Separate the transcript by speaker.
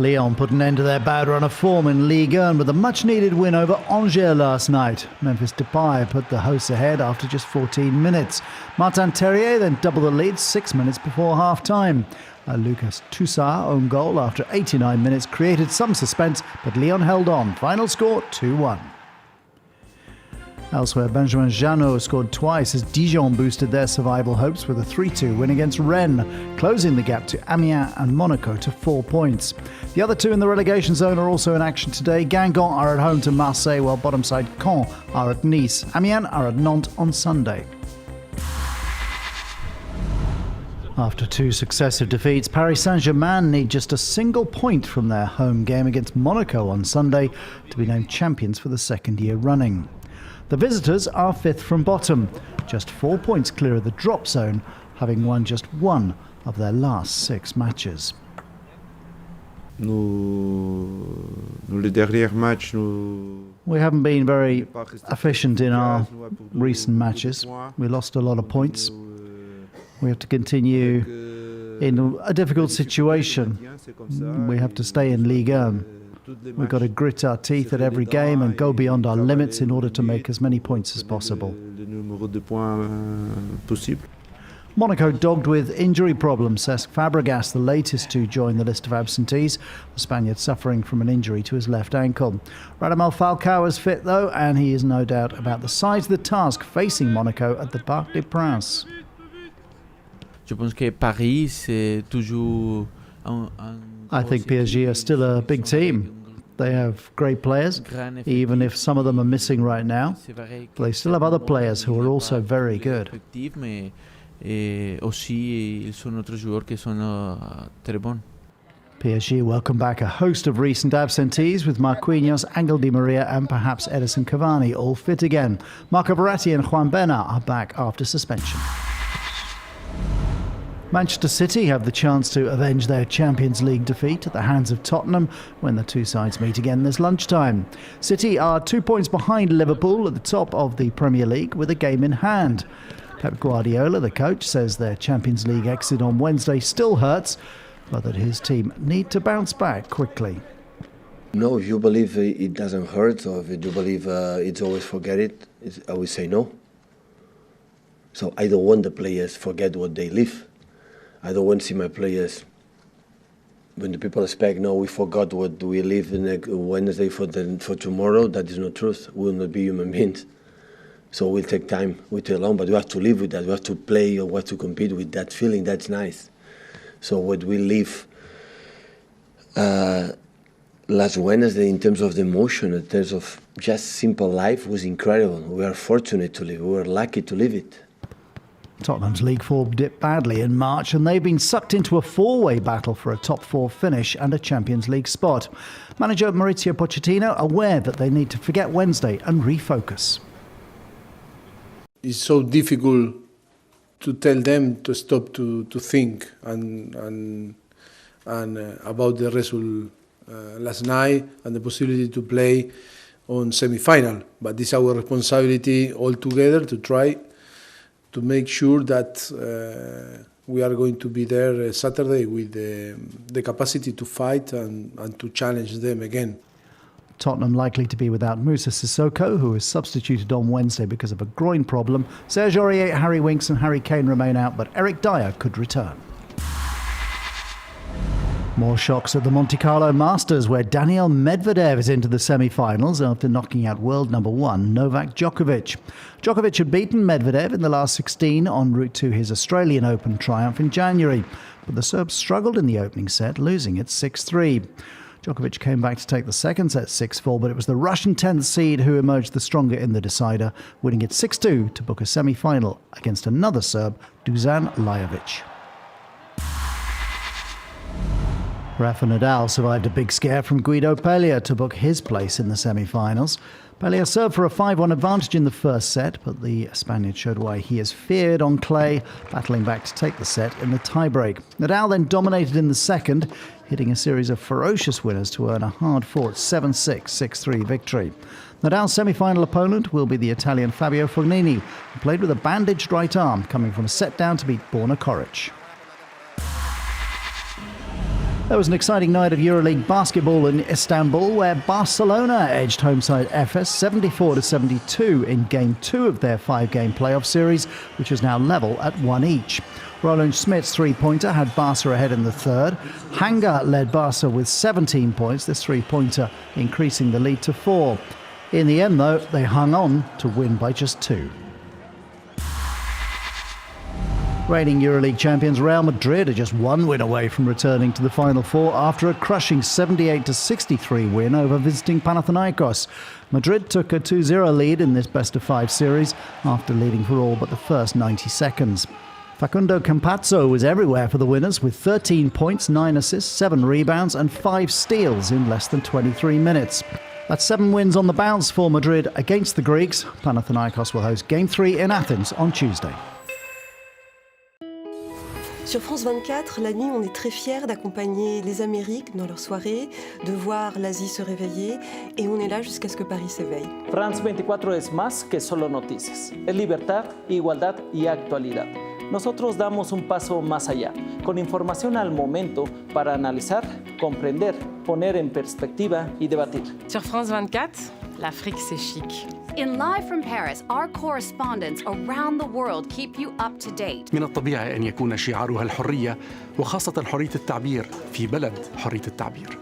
Speaker 1: Lyon put an end to their bad run of form in Ligue 1 with a much-needed win over Angers last night. Memphis Depay put the hosts ahead after just 14 minutes. Martin Terrier then doubled the lead 6 minutes before half-time. Lucas Toussaint own goal after 89 minutes created some suspense, but Lyon held on. Final score 2-1. Elsewhere, Benjamin Janot scored twice as Dijon boosted their survival hopes with a 3-2 win against Rennes, closing the gap to Amiens and Monaco to 4 points. The other two in the relegation zone are also in action today. Guingamp are at home to Marseille, while bottom side Caen are at Nice. Amiens are at Nantes on Sunday. After 2 successive defeats, Paris Saint-Germain need just a single point from their home game against Monaco on Sunday to be named champions for the second year running. The visitors are 5th from bottom, just 4 points clear of the drop zone, having won just 1 of their last 6 matches.
Speaker 2: We
Speaker 1: haven't been very efficient in our recent matches. We lost a lot of points. We have to continue in a difficult situation. We have to stay in Ligue 1. We've got to grit our teeth at every game and go beyond our limits in order to make as many points as possible. Monaco dogged with injury problems. Cesc Fabregas, the latest to join the list of absentees. The Spaniard suffering from an injury to his left ankle. Radamel Falcao is fit though, and he is no doubt about the size of the task facing Monaco at the Parc des Princes.
Speaker 3: I think
Speaker 1: PSG are still a big team. They have great players, even if some of them are missing right now. They still have other players who are also very good. PSG welcome back a host of recent absentees with Marquinhos, Angel Di Maria and perhaps Edison Cavani all fit again. Marco Verratti and Juan Bernat are back after suspension. Manchester City have the chance to avenge their Champions League defeat at the hands of Tottenham when the two sides meet again this lunchtime. City are 2 points behind Liverpool at the top of the Premier League with a game in hand. Pep Guardiola, the coach, says their Champions League exit on Wednesday still hurts, but that his team need to bounce back quickly.
Speaker 4: No, if you believe it doesn't hurt, or if you believe it's always forget it, I would say no. So I don't want the players forget what they live. I don't want to see my players, when the people expect, no, we forgot what we live in Wednesday for tomorrow. That is not truth. We will not be human beings. So we'll take time, we'll take long, but we have to live with that. We have to play or we have to compete with that feeling. That's nice. So what we live last Wednesday in terms of the emotion, in terms of just simple life was incredible. We are fortunate to live. We were lucky to live it.
Speaker 1: Tottenham's league form dipped badly in March and they've been sucked into a four-way battle for a top 4 finish and a Champions League spot. Manager Mauricio Pochettino aware that they need to forget Wednesday and refocus.
Speaker 5: It's so difficult to tell them to stop to think and about the result last night and the possibility to play on semi-final. But it's our responsibility all together to try to make sure that we are going to be there Saturday with the capacity to fight and to challenge them again.
Speaker 1: Tottenham likely to be without Moussa Sissoko, who was substituted on Wednesday because of a groin problem. Serge Aurier, Harry Winks and Harry Kane remain out, but Eric Dyer could return. More shocks at the Monte Carlo Masters, where Daniil Medvedev is into the semi-finals after knocking out world number 1 Novak Djokovic. Djokovic had beaten Medvedev in the last 16 en route to his Australian Open triumph in January, but the Serb struggled in the opening set, losing it 6-3. Djokovic came back to take the second set 6-4, but it was the Russian 10th seed who emerged the stronger in the decider, winning it 6-2 to book a semi-final against another Serb, Dusan Lajovic. Rafa Nadal survived a big scare from Guido Pella to book his place in the semi-finals. Pella served for a 5-1 advantage in the first set, but the Spaniard showed why he is feared on clay, battling back to take the set in the tiebreak. Nadal then dominated in the second, hitting a series of ferocious winners to earn a hard-fought 7-6, 6-3 victory. Nadal's semi-final opponent will be the Italian Fabio Fognini, who played with a bandaged right arm, coming from a set down to beat Borna Coric. There was an exciting night of EuroLeague basketball in Istanbul where Barcelona edged home side Efes 74-72 in Game 2 of their 5-game playoff series, which is now level at 1 each. Roland Smits' three-pointer had Barca ahead in the third. Hanga led Barca with 17 points, this three-pointer increasing the lead to 4. In the end, though, they hung on to win by just 2. Reigning EuroLeague champions Real Madrid are just one win away from returning to the Final Four after a crushing 78-63 win over visiting Panathinaikos. Madrid took a 2-0 lead in this best-of-5 series after leading for all but the first 90 seconds. Facundo Campazzo was everywhere for the winners with 13 points, 9 assists, 7 rebounds and 5 steals in less than 23 minutes. That's 7 wins on the bounce for Madrid against the Greeks. Panathinaikos will host Game 3 in Athens on Tuesday.
Speaker 6: Sur France 24, la nuit, on est très fiers d'accompagner les Amériques dans leurs soirées, de voir l'Asie se réveiller, et on est là jusqu'à ce que Paris s'éveille.
Speaker 2: France 24 es más que solo noticias. Es libertad, igualdad y actualidad. Nosotros damos un paso más allá, con información al momento para analizar, comprender, poner en perspectiva y debatir.
Speaker 7: Sur France 24, l'Afrique c'est chic.
Speaker 8: In Live from Paris, our correspondents around the world keep you up to date.
Speaker 9: من الطبيعي أن يكون شعارها الحرية وخاصة حرية التعبير في بلد حرية التعبير.